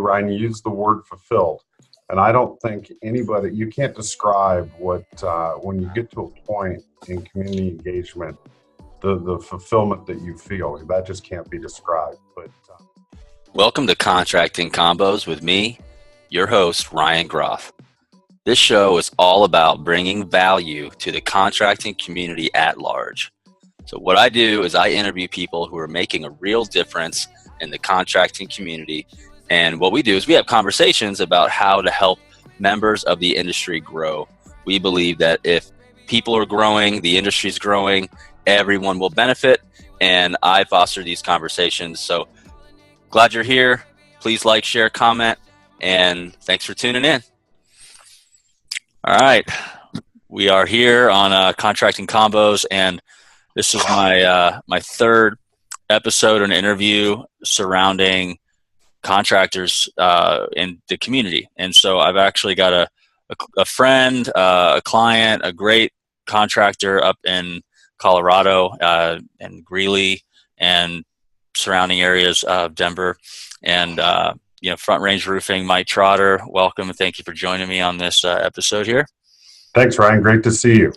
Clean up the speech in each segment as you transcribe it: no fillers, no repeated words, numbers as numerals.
Ryan, you used the word fulfilled. And I don't think anybody, you can't describe what, when you get to a point in community engagement, the fulfillment that you feel. That just can't be described. But welcome to Contracting Convos with me, your host, Ryan Groff. This show is all about bringing value to the contracting community at large. So what I do is I interview people who are making a real difference in the contracting community. And what we do is we have conversations about how to help members of the industry grow. We believe that if people are growing, the industry's growing, everyone will benefit. And I foster these conversations. So glad you're here. Please like, share, comment, and thanks for tuning in. All right. We are here on Contracting Combos, and this is my third episode and interview surrounding contractors in the community. And so I've actually got a friend, a client, a great contractor up in Colorado and Greeley and surrounding areas of Denver, and Front Range Roofing, Mike Trotter. Welcome, and thank you for joining me on this episode here. Thanks, Ryan. Great to see you.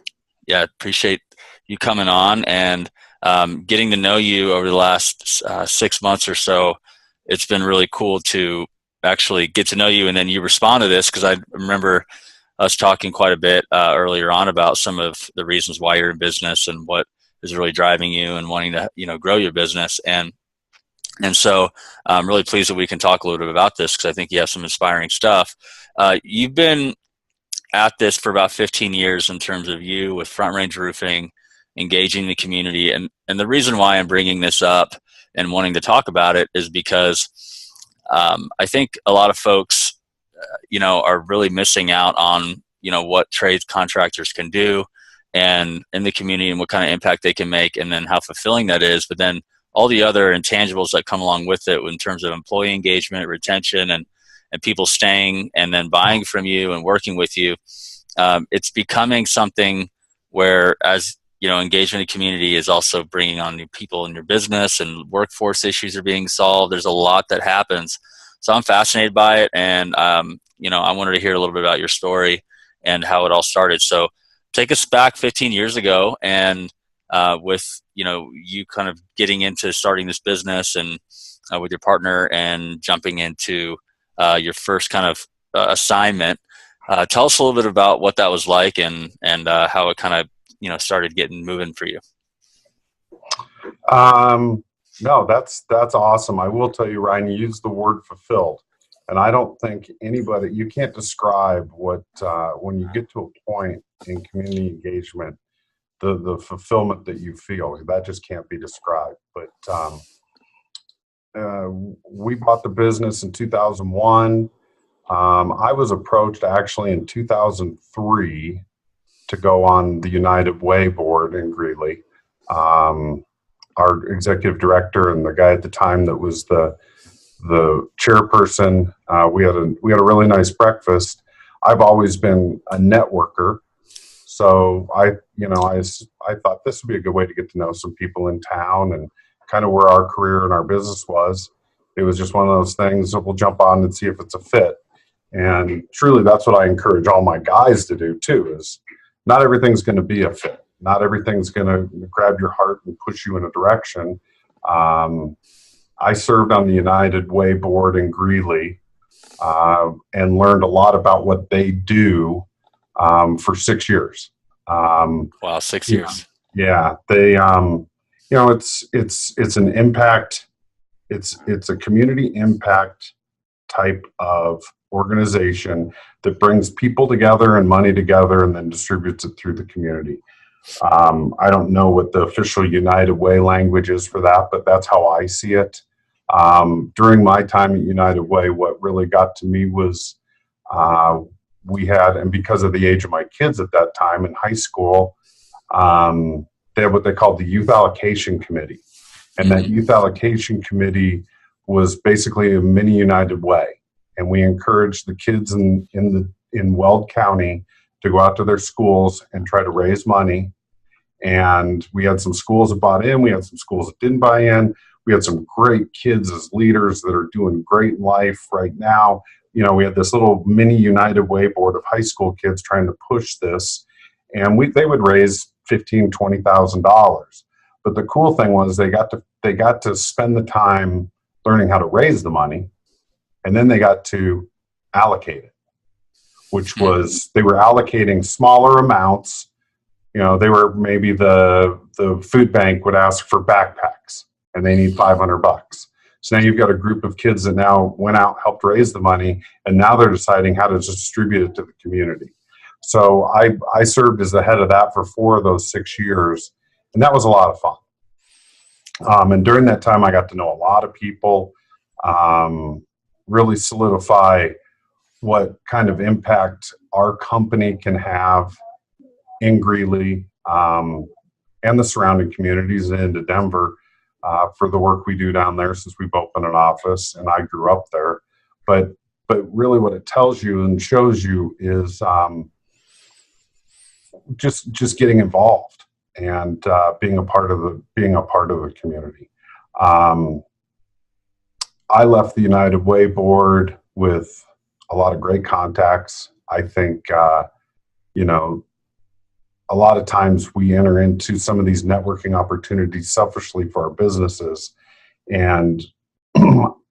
Yeah, appreciate you coming on and getting to know you over the last 6 months or so. It's been really cool to actually get to know you, and then you respond to this, because I remember us talking quite a bit earlier on about some of the reasons why you're in business and what is really driving you and wanting to grow your business. And so I'm really pleased that we can talk a little bit about this, because I think you have some inspiring stuff. You've been at this for about 15 years in terms of you with Front Range Roofing, engaging the community. And the reason why I'm bringing this up and wanting to talk about it is because I think a lot of folks, are really missing out on, what trades contractors can do and in the community and what kind of impact they can make, and then how fulfilling that is. But then all the other intangibles that come along with it in terms of employee engagement, retention, and people staying and then buying from you and working with you. It's becoming something where, as engagement in community is also bringing on new people in your business, and workforce issues are being solved. There's a lot that happens. So I'm fascinated by it. And, I wanted to hear a little bit about your story and how it all started. So take us back 15 years ago, and with, you kind of getting into starting this business and with your partner and jumping into your first kind of assignment. Tell us a little bit about what that was like and how it kind of, started getting moving for you. No, that's awesome. I will tell you, Ryan, you used the word fulfilled. And I don't think anybody, you can't describe what, when you get to a point in community engagement, the fulfillment that you feel. That just can't be described. But we bought the business in 2001. I was approached actually in 2003 to go on the United Way board in Greeley. Our executive director and the guy at the time that was the chairperson, we had a really nice breakfast. I've always been a networker, so I thought this would be a good way to get to know some people in town and kind of where our career and our business was. It was just one of those things that we'll jump on and see if it's a fit. And truly, that's what I encourage all my guys to do too, is not everything's going to be a fit. Not everything's going to grab your heart and push you in a direction. I served on the United Way board in Greeley and learned a lot about what they do for 6 years. Wow, 6 years. Yeah, they, it's an impact. It's a community impact type of organization that brings people together and money together and then distributes it through the community. I don't know what the official United Way language is for that, but that's how I see it. During my time at United Way, what really got to me was we had, and because of the age of my kids at that time in high school, they had what they called the Youth Allocation Committee. And that Youth Allocation Committee was basically a mini United Way. And we encouraged the kids in Weld County to go out to their schools and try to raise money And we had some schools that bought in. We had some schools that didn't buy in. We had some great kids as leaders that are doing great in life right now. You know, we had this little mini United Way board of high school kids trying to push this, and they would raise $15,000, $20,000. But the cool thing was they got to spend the time learning how to raise the money, and then they got to allocate it, which was they were allocating smaller amounts. You know, they were maybe the food bank would ask for backpacks, and they need $500. So now you've got a group of kids that now went out, helped raise the money, and now they're deciding how to distribute it to the community. So I served as the head of that for 4 of those 6 years, and that was a lot of fun. And during that time, I got to know a lot of people, really solidify what kind of impact our company can have in Greeley and the surrounding communities and into Denver for the work we do down there, since we've opened an office and I grew up there. But really what it tells you and shows you is just getting involved and being a part of the community. I left the United Way board with a lot of great contacts. I think, you know, a lot of times we enter into some of these networking opportunities selfishly for our businesses. And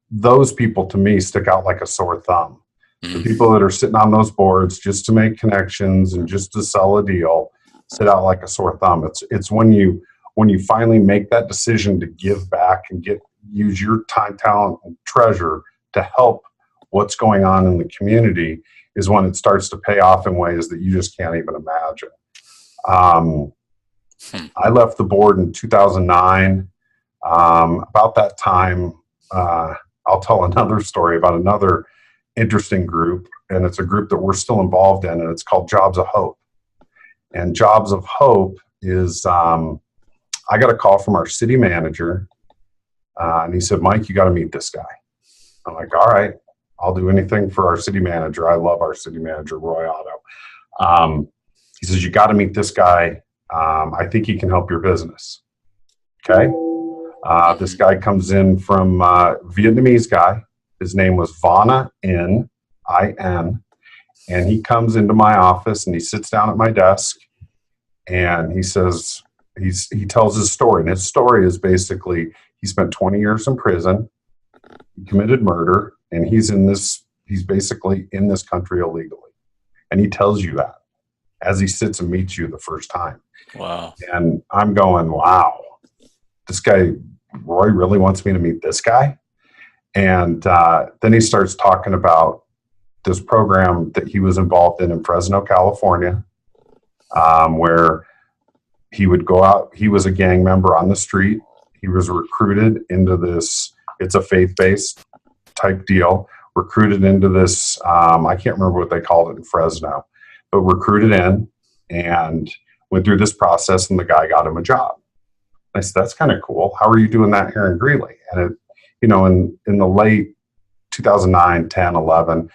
those people to me stick out like a sore thumb. The people that are sitting on those boards just to make connections and just to sell a deal sit out like a sore thumb. It's when you finally make that decision to give back and use your time, talent, and treasure to help what's going on in the community is when it starts to pay off in ways that you just can't even imagine. I left the board in 2009. About that time, I'll tell another story about another interesting group, and it's a group that we're still involved in, and it's called Jobs of Hope. And Jobs of Hope is, I got a call from our city manager, and he said, "Mike, you got to meet this guy." I'm like, "All right, I'll do anything for our city manager." I love our city manager, Roy Otto. He says, "You got to meet this guy. I think he can help your business." Okay. This guy comes in from Vietnamese guy. His name was Vana N, I-N. And he comes into my office and he sits down at my desk and he says, he tells his story. And his story is basically he spent 20 years in prison, he committed murder, and he's basically in this country illegally. And he tells you that as he sits and meets you the first time. Wow. And I'm going, wow, this guy, Roy, really wants me to meet this guy? And then he starts talking about this program that he was involved in Fresno, California, where he would go out. He was a gang member on the street. He was recruited into this, it's a faith-based type deal, recruited into this, I can't remember what they called it in Fresno, but recruited in and went through this process, and the guy got him a job. I said, "That's kind of cool. How are you doing that here in Greeley?" And it, you know, in the late 2009, 10, 11,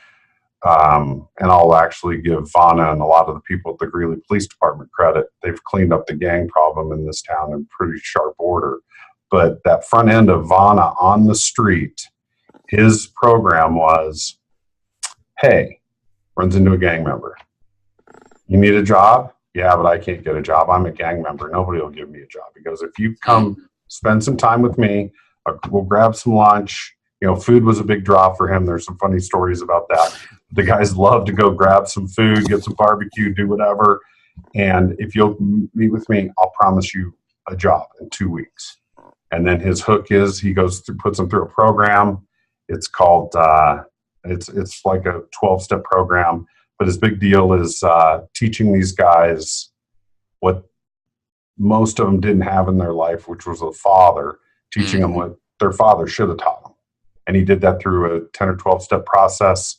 and I'll actually give Vana and a lot of the people at the Greeley Police Department credit. They've cleaned up the gang problem in this town in pretty sharp order. But that front end of Vana on the street, his program was, "Hey," runs into a gang member, "You need a job?" "Yeah, but I can't get a job. I'm a gang member. Nobody will give me a job." He goes, "If you come spend some time with me, we'll grab some lunch." You know, food was a big draw for him. There's some funny stories about that. The guys love to go grab some food, get some barbecue, do whatever. And if you'll meet with me, I'll promise you a job in 2 weeks. And then his hook is he goes through, puts them through a program. It's called, it's like a 12-step program. But his big deal is teaching these guys what most of them didn't have in their life, which was a father, teaching them what their father should have taught them. And he did that through a 10 or 12-step process.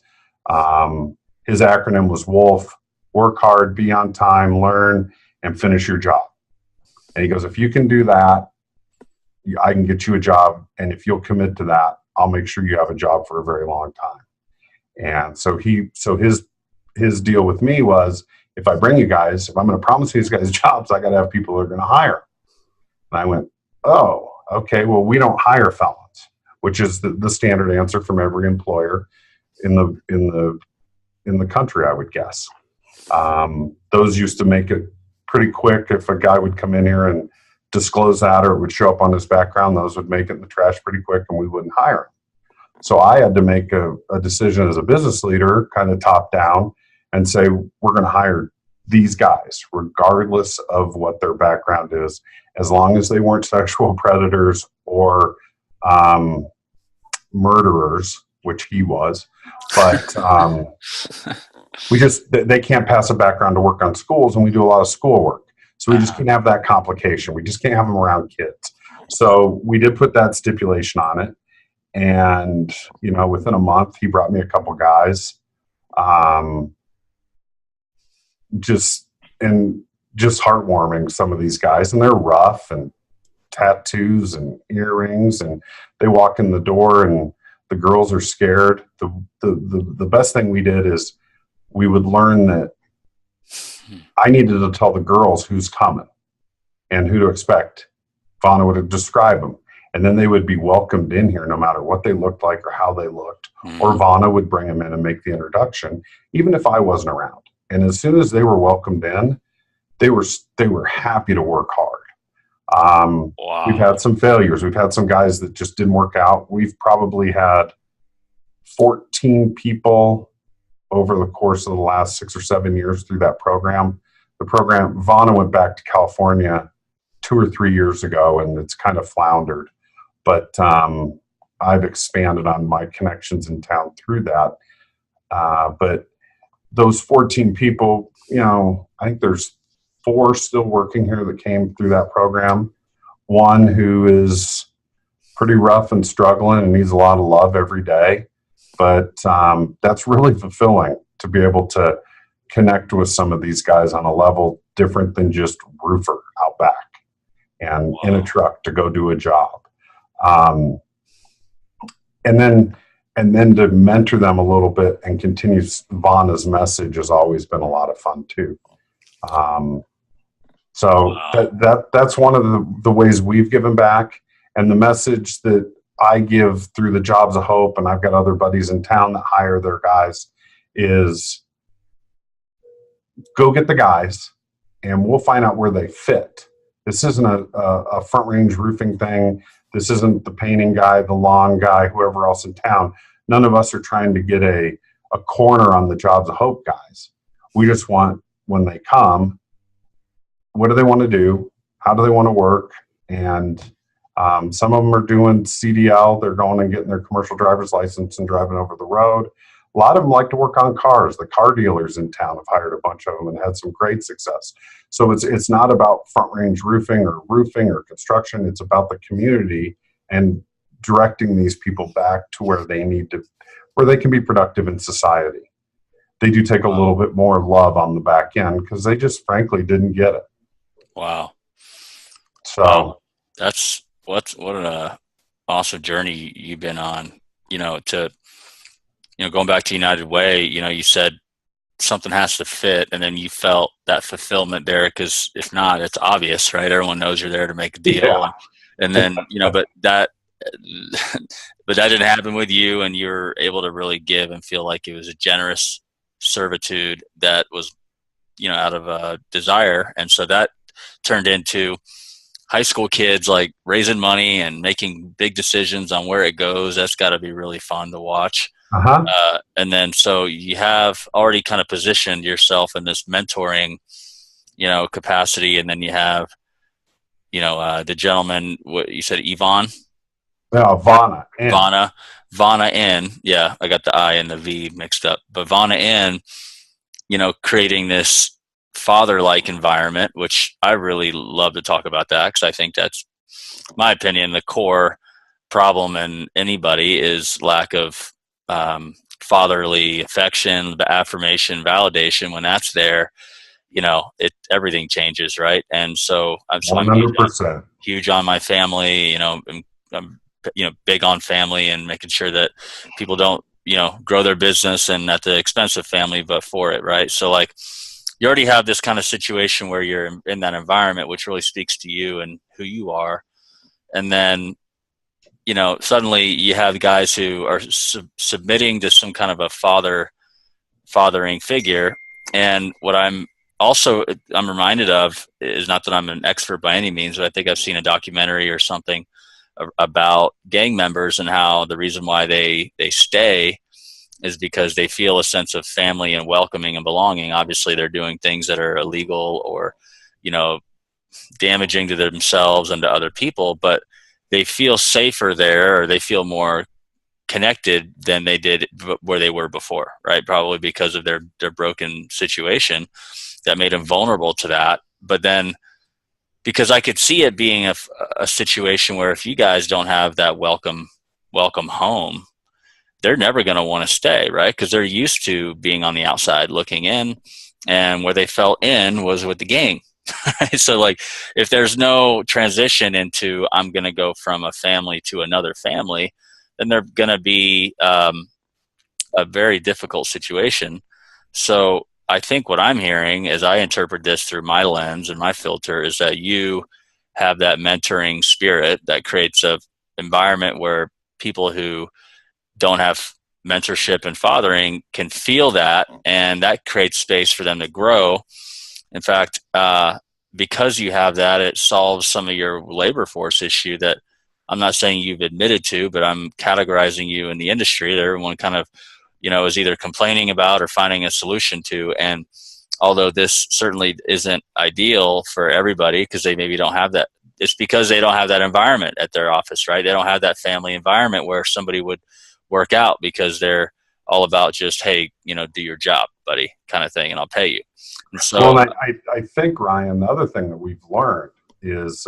His acronym was WOLF: work hard, be on time, learn, and finish your job. And he goes, "If you can do that, I can get you a job. And if you'll commit to that, I'll make sure you have a job for a very long time." And so his deal with me was if I bring you guys, if I'm going to promise these guys jobs, I got to have people that are going to hire. And I went, oh, okay, well, we don't hire felons, which is the standard answer from every employer in the country, I would guess. Those used to make it pretty quick. If a guy would come in here and disclose that, or it would show up on his background, those would make it in the trash pretty quick and we wouldn't hire him. So I had to make a decision as a business leader, kind of top down, and say, we're going to hire these guys, regardless of what their background is, as long as they weren't sexual predators or murderers, which he was. But they can't pass a background to work on schools, and we do a lot of school work. So we just can't have that complication. We just can't have them around kids. So we did put that stipulation on it. And, within a month, he brought me a couple guys. Just heartwarming, some of these guys. And they're rough and tattoos and earrings. And they walk in the door and the girls are scared. The best thing we did is we would learn that I needed to tell the girls who's coming and who to expect. Vonna would describe them. And then they would be welcomed in here no matter what they looked like or how they looked. Or Vonna would bring them in and make the introduction, even if I wasn't around. And as soon as they were welcomed in, they were happy to work hard. Wow. We've had some failures. We've had some guys that just didn't work out. We've probably had 14 people over the course of the last 6 or 7 years through that program. Vonna went back to California 2 or 3 years ago, and it's kind of floundered. But I've expanded on my connections in town through that. But those 14 people, I think there's 4 still working here that came through that program. One who is pretty rough and struggling and needs a lot of love every day. But that's really fulfilling to be able to connect with some of these guys on a level different than just roofer out back and in a truck to go do a job. And then to mentor them a little bit and continue Vonna's message has always been a lot of fun too. That's one of the ways we've given back. And the message that I give through the Jobs of Hope, and I've got other buddies in town that hire their guys, is go get the guys and we'll find out where they fit. This isn't a front range roofing thing. This isn't the painting guy, the lawn guy, whoever else in town. None of us are trying to get a corner on the Jobs of Hope guys. We just want, when they come, what do they want to do? How do they want to work? And some of them are doing CDL. They're going and getting their commercial driver's license and driving over the road. A lot of them like to work on cars. The car dealers in town have hired a bunch of them and had some great success. So it's not about front range roofing or construction. It's about the community and directing these people back to where they can be productive in society. They do take a little bit more love on the back end because they just frankly didn't get it. Wow. So that's what an awesome journey you've been on, going back to United Way, you said something has to fit, and then you felt that fulfillment there, because if not, it's obvious, right? Everyone knows you're there to make a deal. Yeah. And then, but that didn't happen with you, and you were able to really give and feel like it was a generous servitude that was, out of a desire. And so that turned into high school kids like raising money and making big decisions on where it goes. That's got to be really fun to watch. And then, so you have already kind of positioned yourself in this mentoring, capacity. And then you have, the gentleman, what you said, Yvonne? Yeah, Vonna. Vonna N. Yeah, I got the I and the V mixed up. But Vonna N, creating this father-like environment, which I really love to talk about that, because I think that's, my opinion, the core problem in anybody is lack of fatherly affection, affirmation, validation. When that's there, everything changes, right? And so I'm 100% huge on my family. I'm big on family and making sure that people don't grow their business and at the expense of family, but for it, right? So like you already have this kind of situation where you're in that environment, which really speaks to you and who you are. And then, suddenly you have guys who are submitting to some kind of a fathering figure. And what I'm reminded of is, not that I'm an expert by any means, but I think I've seen a documentary or something about gang members and how the reason why they stay is because they feel a sense of family and welcoming and belonging. Obviously, they're doing things that are illegal or, damaging to themselves and to other people, but they feel safer there, or they feel more connected than they did where they were before, right? Probably because of their broken situation that made them vulnerable to that. But then, because I could see it being a situation where if you guys don't have that welcome home, they're never going to want to stay, right? Because they're used to being on the outside looking in, and where they fell in was with the gang. So like, if there's no transition into, I'm going to go from a family to another family, then they're going to be a very difficult situation. So I think what I'm hearing, as I interpret this through my lens and my filter, is that you have that mentoring spirit that creates a environment where people who don't have mentorship and fathering can feel that, and that creates space for them to grow. In fact, because you have that, it solves some of your labor force issue that I'm not saying you've admitted to, but I'm categorizing you in the industry that everyone kind of, is either complaining about or finding a solution to. And although this certainly isn't ideal for everybody, because they maybe don't have that, it's because they don't have that environment at their office, right? They don't have that family environment where somebody would work out, because they're all about just, hey, do your job, buddy, kind of thing, and I'll pay you. And so, well, I think, Ryan, the other thing that we've learned is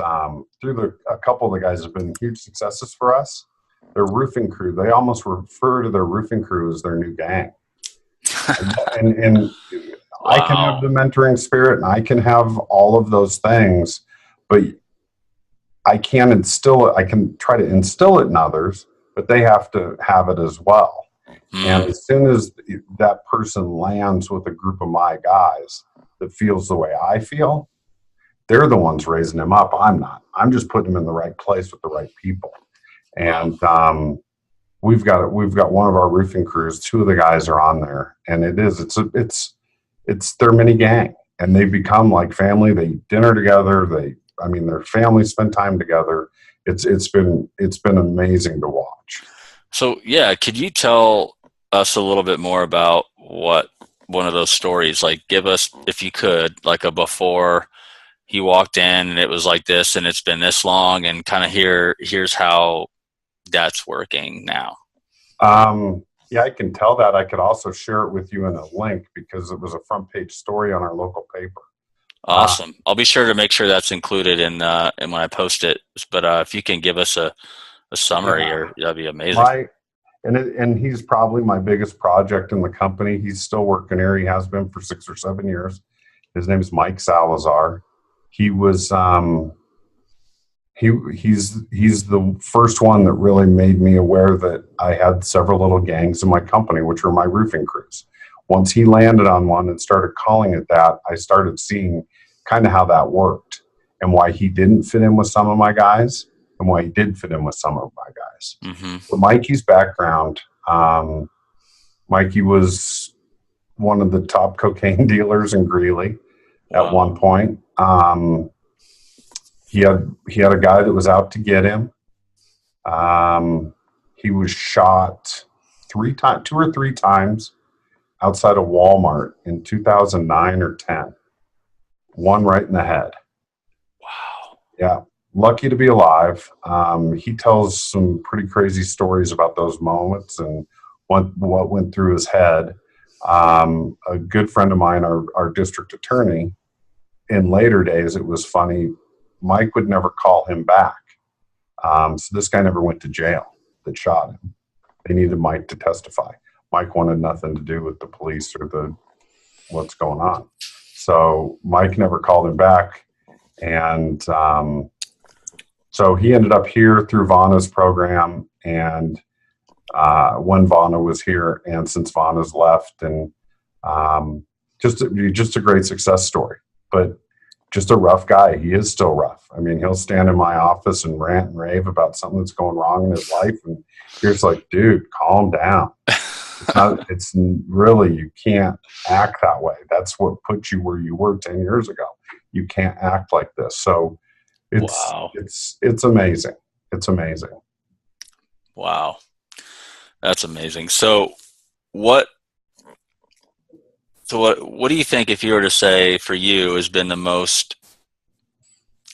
through a couple of the guys have been huge successes for us. Their roofing crew, they almost refer to their roofing crew as their new gang. and wow. I can have the mentoring spirit and I can have all of those things, but I can try to instill it in others, but they have to have it as well. And as soon as that person lands with a group of my guys that feels the way I feel, they're the ones raising them up. I'm not. I'm just putting them in the right place with the right people. And we've got one of our roofing crews. Two of the guys are on there, and it's their mini gang, and they become like family. They eat dinner together. Their families spend time together. It's been amazing to watch. So yeah, could you tell us a little bit more about what one of those stories, like give us, if you could, like a before he walked in and it was like this and it's been this long, and kind of here's how that's working now. Yeah, I can tell that. I could also share it with you in a link because it was a front page story on our local paper. Awesome. I'll be sure to make sure that's included in when I post it. But if you can give us a summary, that'd be amazing. And he's probably my biggest project in the company. He's still working here. He has been for 6 or 7 years. His name is Mike Salazar. He was he's the first one that really made me aware that I had several little gangs in my company, which were my roofing crews. Once he landed on one and started calling it that, I started seeing kind of how that worked and why he didn't fit in with some of my guys and why he did fit in with some of my guys. Mm-hmm. But Mikey's background, Mikey was one of the top cocaine dealers in Greeley at one point. He had a guy that was out to get him. He was shot 2 or 3 times outside of Walmart in 2009 or 10. One right in the head. Wow. Yeah. Lucky to be alive. He tells some pretty crazy stories about those moments and what went through his head. A good friend of mine, our district attorney, in later days, it was funny, Mike would never call him back. So this guy never went to jail that shot him. They needed Mike to testify. Mike wanted nothing to do with the police or what's going on. So Mike never called him back. And so he ended up here through Vana's program. And when Vana was here, and since Vana's left, and just a great success story, but just a rough guy. He is still rough. I mean, he'll stand in my office and rant and rave about something that's going wrong in his life. And you're just like, dude, calm down. It's really, you can't act that way. That's what put you where you were 10 years ago. You can't act like this. So Wow. it's amazing. It's amazing. Wow. That's amazing. So what do you think, if you were to say for you, has been the most,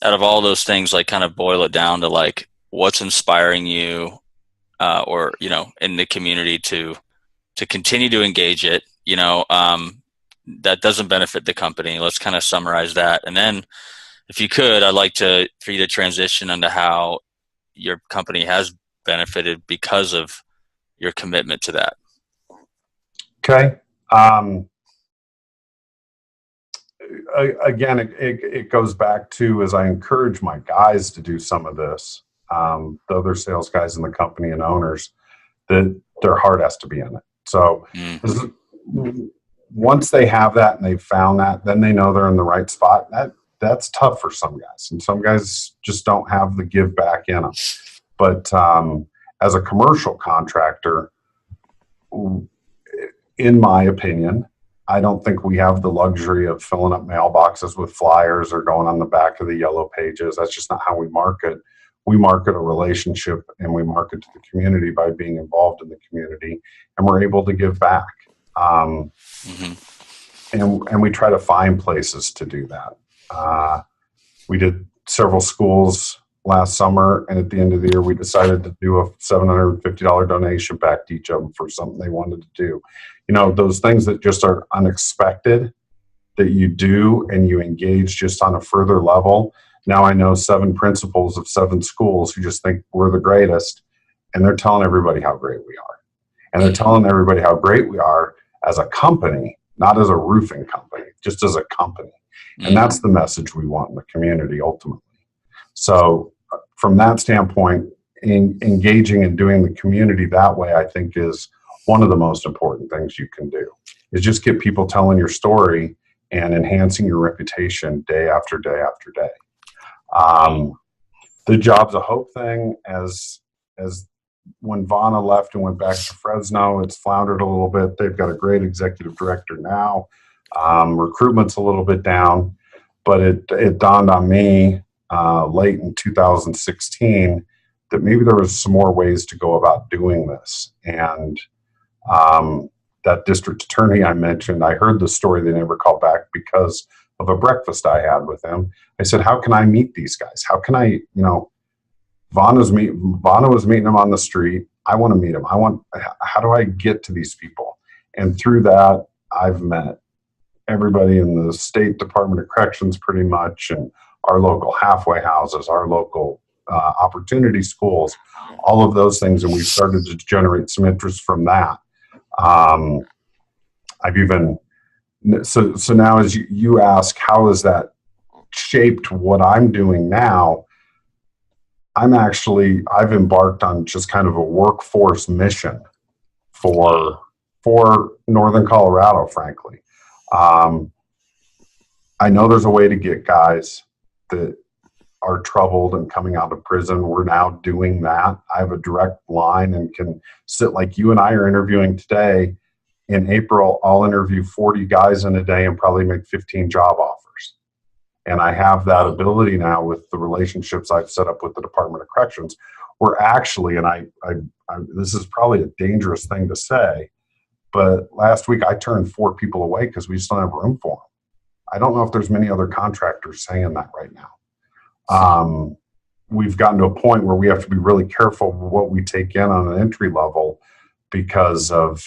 out of all those things, like kind of boil it down to like what's inspiring you, or, in the community to continue to engage it, that doesn't benefit the company. Let's kind of summarize that. And then if you could, I'd like for you to transition into how your company has benefited because of your commitment to that. Okay. Again, it goes back to, as I encourage my guys to do some of this, the other sales guys in the company and owners, that their heart has to be in it. So once they have that and they've found that, then they know they're in the right spot. That's tough for some guys, and some guys just don't have the give back in them. But as a commercial contractor, in my opinion, I don't think we have the luxury of filling up mailboxes with flyers or going on the back of the yellow pages. That's just not how we market. We market a relationship, and we market to the community by being involved in the community, and we're able to give back. And we try to find places to do that. We did several schools last summer, and at the end of the year, we decided to do a $750 donation back to each of them for something they wanted to do. Those things that just are unexpected that you do and you engage just on a further level. Now I know 7 principals of 7 schools who just think we're the greatest, and they're telling everybody how great we are. And they're telling everybody how great we are as a company, not as a roofing company, just as a company. And that's the message we want in the community ultimately. So from that standpoint, engaging and doing the community that way, I think, is one of the most important things you can do, is just get people telling your story and enhancing your reputation day after day after day. The Jobs of Hope thing, as when Vana left and went back to Fresno, it's floundered a little bit. They've got a great executive director now. Recruitment's a little bit down, but it dawned on me late in 2016 that maybe there was some more ways to go about doing this. And that district attorney I mentioned, I heard the story. They never called back because of a breakfast I had with him. I said, how can I meet these guys? How can I, Vana was meeting them on the street. I want to meet them. How do I get to these people? And through that, I've met everybody in the State Department of Corrections pretty much, and our local halfway houses, our local opportunity schools, all of those things. And we've started to generate some interest from that. I've even, so now as you ask, how has that shaped what I'm doing now? I've embarked on just kind of a workforce mission for Northern Colorado, frankly. I know there's a way to get guys that are troubled and coming out of prison. We're now doing that. I have a direct line and can sit like you and I are interviewing today. In April, I'll interview 40 guys in a day and probably make 15 job offers. And I have that ability now with the relationships I've set up with the Department of Corrections. We're actually, and I this is probably a dangerous thing to say, but last week I turned 4 people away because we just don't have room for them. I don't know if there's many other contractors saying that right now. We've gotten to a point where we have to be really careful what we take in on an entry level because of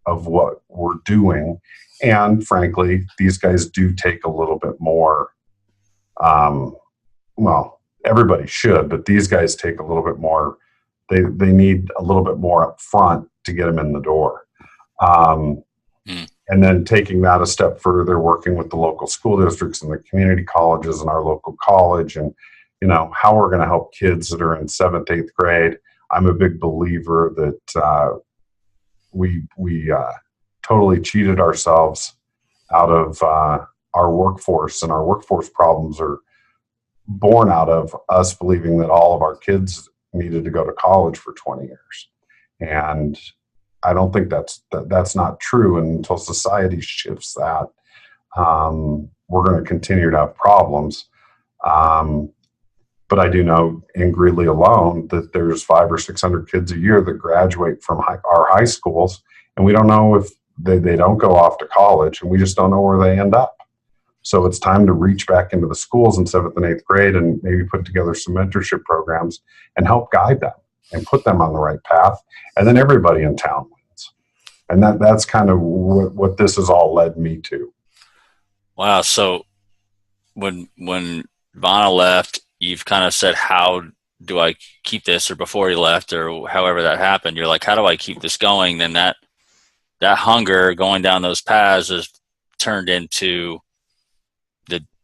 what we're doing. And frankly, these guys do take a little bit more, well, everybody should, but these guys take a little bit more. They need a little bit more up front to get them in the door. And then taking that a step further, working with the local school districts and the community colleges and our local college, and how we're going to help kids that are in 7th, 8th grade. I'm a big believer that we totally cheated ourselves out of our workforce, and our workforce problems are born out of us believing that all of our kids needed to go to college for 20 years. And I don't think that's not true. And until society shifts that, we're going to continue to have problems. But I do know in Greeley alone that there's 500 or 600 kids a year that graduate from our high schools, and we don't know if they don't go off to college, and we just don't know where they end up. So it's time to reach back into the schools in 7th and 8th grade and maybe put together some mentorship programs and help guide them and put them on the right path. And then everybody in town wins. And that's kind of what this has all led me to. Wow. So when Vana left, you've kind of said, how do I keep this? Or before he left, or however that happened, you're like, how do I keep this going? Then that hunger going down those paths has turned into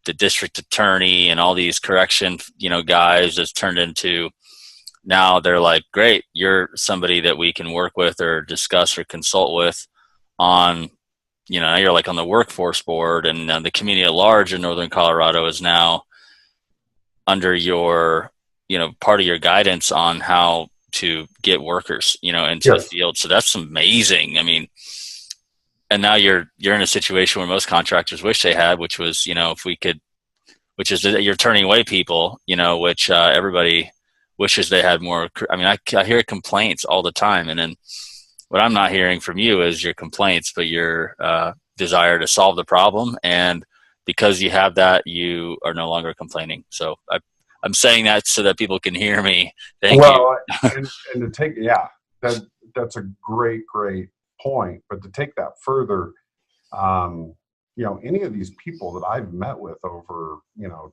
the district attorney and all these correction, guys. Has turned into, now they're like, great, you're somebody that we can work with or discuss or consult with on, you're like on the workforce board, and the community at large in Northern Colorado is now under your, part of your guidance on how to get workers, into the field. So that's amazing. I mean, and now you're in a situation where most contractors wish they had, which was, which is that you're turning away people, which everybody wishes they had more. I mean, I hear complaints all the time. And then what I'm not hearing from you is your complaints, but your desire to solve the problem. And because you have that, you are no longer complaining. So I'm saying that so that people can hear me. Thank you. and to take, that's a great point. But to take that further, any of these people that I've met with over,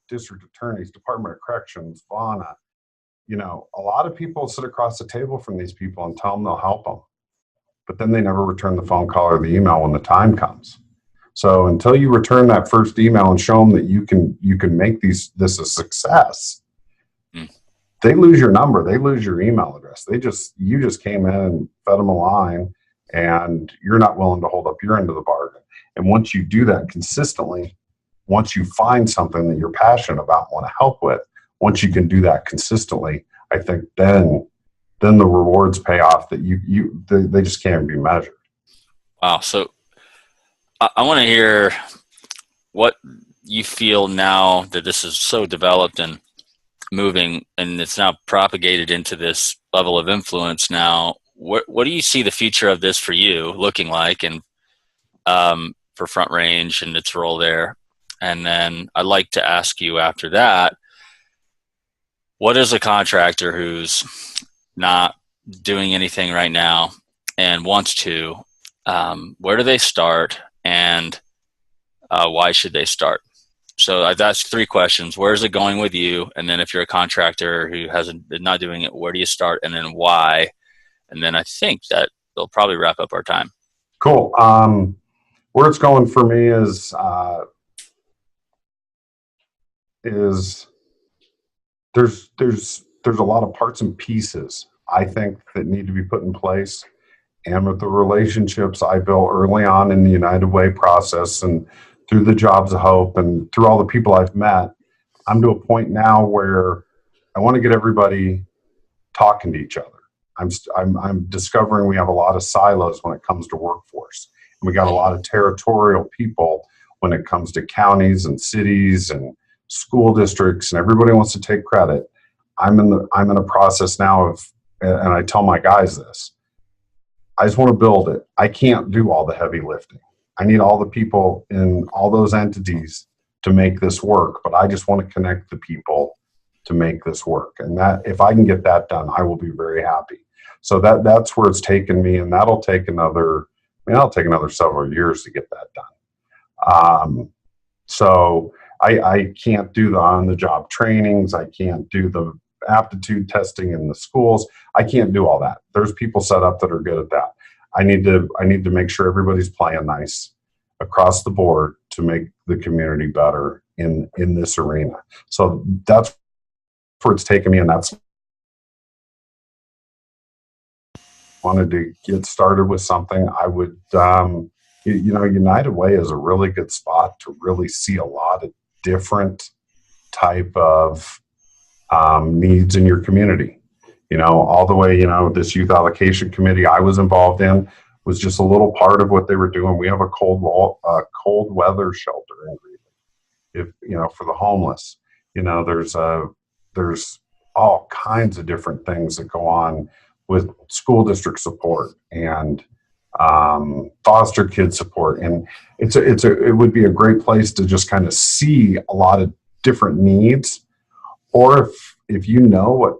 district attorneys, Department of Corrections, Vana, a lot of people sit across the table from these people and tell them they'll help them, but then they never return the phone call or the email when the time comes. So until you return that first email and show them that you can make this a success, they lose your number, they lose your email address. You just came in and fed them a line, and you're not willing to hold up your end of the bargain. And once you do that consistently, once you find something that you're passionate about and want to help with, once you can do that consistently, I think then the rewards pay off that they just can't be measured. Wow. So I want to hear what you feel now that this is so developed and moving, and it's now propagated into this level of influence now. What do you see the future of this for you looking like, and for Front Range and its role there? And then I'd like to ask you after that, what is a contractor who's not doing anything right now and wants to, where do they start, and why should they start? So that's 3 questions. Where's it going with you? And then if you're a contractor who been not doing it, where do you start, and then why? And then I think that they'll probably wrap up our time. Cool. Where it's going for me is there's a lot of parts and pieces I think that need to be put in place. And with the relationships I built early on in the United Way process, and through the Jobs of Hope, and through all the people I've met, I'm to a point now where I want to get everybody talking to each other. I'm discovering we have a lot of silos when it comes to workforce. And we got a lot of territorial people when it comes to counties and cities and school districts, and everybody wants to take credit. I'm in a process now of, and I tell my guys this, I just want to build it. I can't do all the heavy lifting. I need all the people in all those entities to make this work, but I just want to connect the people to make this work. And that, if I can get that done, I will be very happy. So that's where it's taken me, and that'll take another several years to get that done. So I can't do the on-the-job trainings. I can't do the aptitude testing in the schools. I can't do all that. There's people set up that are good at that. I need to make sure everybody's playing nice across the board to make the community better in this arena. So that's where it's taken me, and that's wanted to get started with something. I would United Way is a really good spot to really see a lot of different type of needs in your community. All the way, this youth allocation committee I was involved in was just a little part of what they were doing. We have a cold weather shelter in Greeley, for the homeless. There's all kinds of different things that go on with school district support and foster kid support, and it would be a great place to just kind of see a lot of different needs. Or if you know what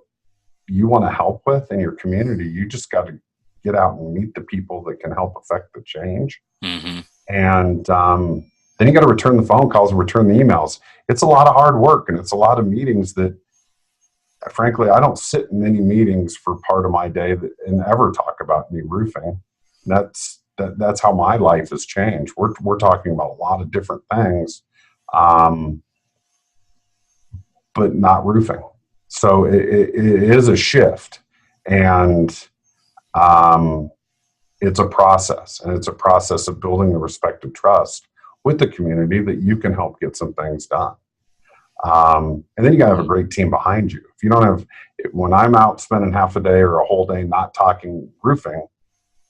you want to help with in your community, you just got to get out and meet the people that can help affect the change. Mm-hmm. And then you got to return the phone calls and return the emails. It's a lot of hard work, and it's a lot of meetings that, frankly, I don't sit in many meetings for part of my day and ever talk about any roofing. That's how my life has changed. We're talking about a lot of different things, but not roofing. So it is a shift, and it's a process, and it's a process of building the respect and trust with the community that you can help get some things done. And then you got to have a great team behind you. If you don't have, when I'm out spending half a day or a whole day not talking roofing,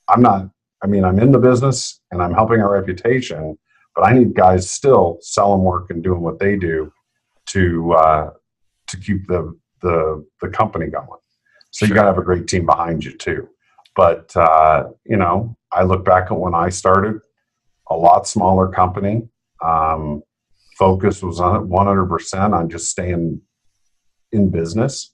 I'm in the business and I'm helping our reputation, but I need guys still selling work and doing what they do to keep the company going. So you got to have a great team behind you too. But, I look back at when I started, a lot smaller company. Focus was on 100% on just staying in business,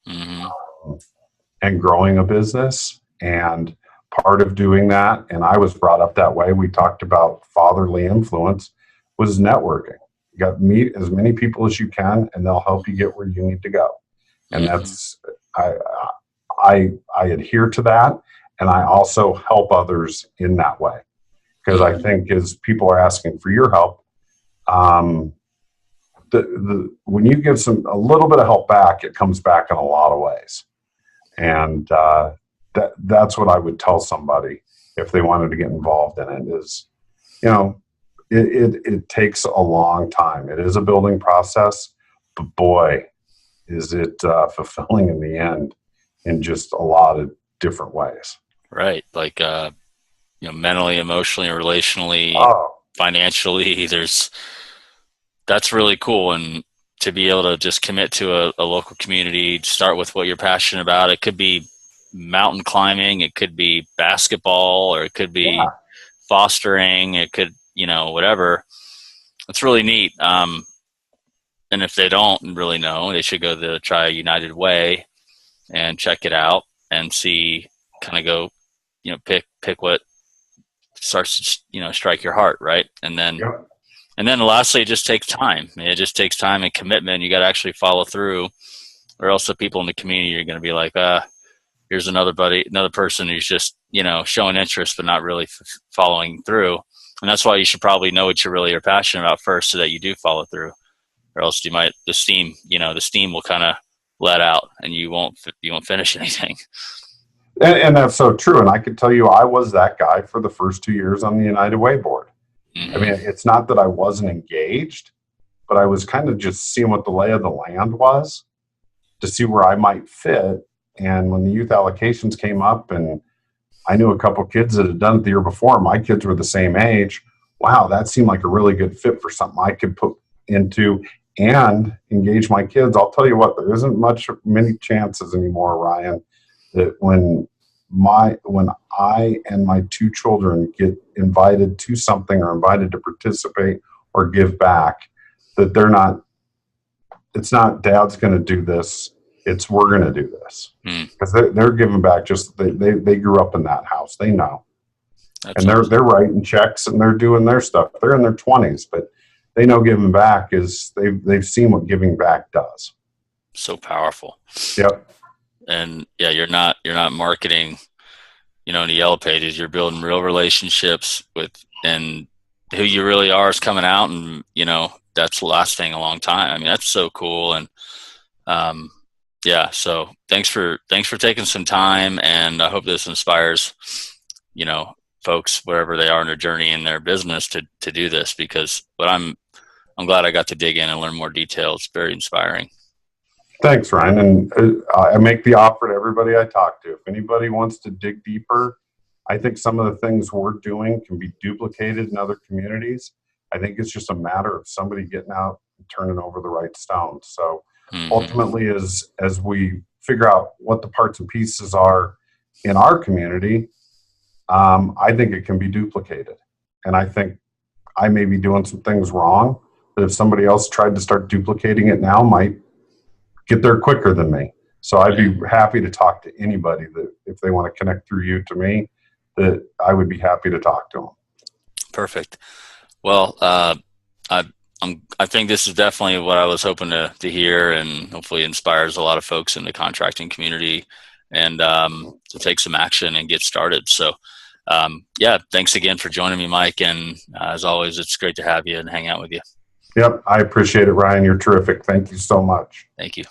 and growing a business. And part of doing that, and I was brought up that way, we talked about fatherly influence, was networking. You got to meet as many people as you can, and they'll help you get where you need to go. And that's, I adhere to that. And I also help others in that way. Because I think as people are asking for your help, when you give a little bit of help back, it comes back in a lot of ways. And that's what I would tell somebody if they wanted to get involved in it is, it takes a long time. It is a building process, but boy, is it fulfilling in the end in just a lot of different ways. Right. Like, mentally, emotionally, relationally, financially, that's really cool. And to be able to just commit to a local community, start with what you're passionate about. It could be mountain climbing, it could be basketball, or it could be fostering, it could, whatever. It's really neat. And if they don't really know, they should try United Way and check it out and see, kind of go, pick what starts to, strike your heart. Right. And then lastly, it just takes time. It just takes time and commitment. You got to actually follow through, or else the people in the community are going to be like, here's another person who's just, showing interest, but not really following through. And that's why you should probably know what you really are passionate about first, so that you do follow through, or else the steam will kind of let out and you won't finish anything. And that's so true. And I could tell you, I was that guy for the first 2 years on the United Way board. I mean, it's not that I wasn't engaged, but I was kind of just seeing what the lay of the land was to see where I might fit. And when the youth allocations came up, and I knew a couple kids that had done it the year before, my kids were the same age. Wow, that seemed like a really good fit for something I could put into and engage my kids. I'll tell you what, there isn't many chances anymore, Ryan, that when I and my two children get invited to something or invited to participate or give back, that it's not dad's going to do this, it's we're going to do this. Because they're giving back. Just they grew up in that house, they know. That's and they're writing checks and they're doing their stuff. They're in their 20s, but they know giving back is they've seen what giving back does. So powerful. Yep. And you're not marketing, in the yellow pages. You're building real relationships and who you really are is coming out, and that's lasting a long time. I mean, that's so cool. And so thanks for taking some time, and I hope this inspires folks wherever they are in their journey in their business to do this, because I'm glad I got to dig in and learn more details. It's very inspiring. Thanks, Ryan. And I make the offer to everybody I talk to. If anybody wants to dig deeper, I think some of the things we're doing can be duplicated in other communities. I think it's just a matter of somebody getting out and turning over the right stones. So ultimately, as we figure out what the parts and pieces are in our community, I think it can be duplicated. And I think I may be doing some things wrong, but if somebody else tried to start duplicating it now, might get there quicker than me. So I'd be happy to talk to anybody that if they want to connect through you to me, that I would be happy to talk to them. Perfect. Well, I think this is definitely what I was hoping to hear, and hopefully inspires a lot of folks in the contracting community and to take some action and get started. So thanks again for joining me, Mike. And as always, it's great to have you and hang out with you. Yep. I appreciate it, Ryan. You're terrific. Thank you so much. Thank you.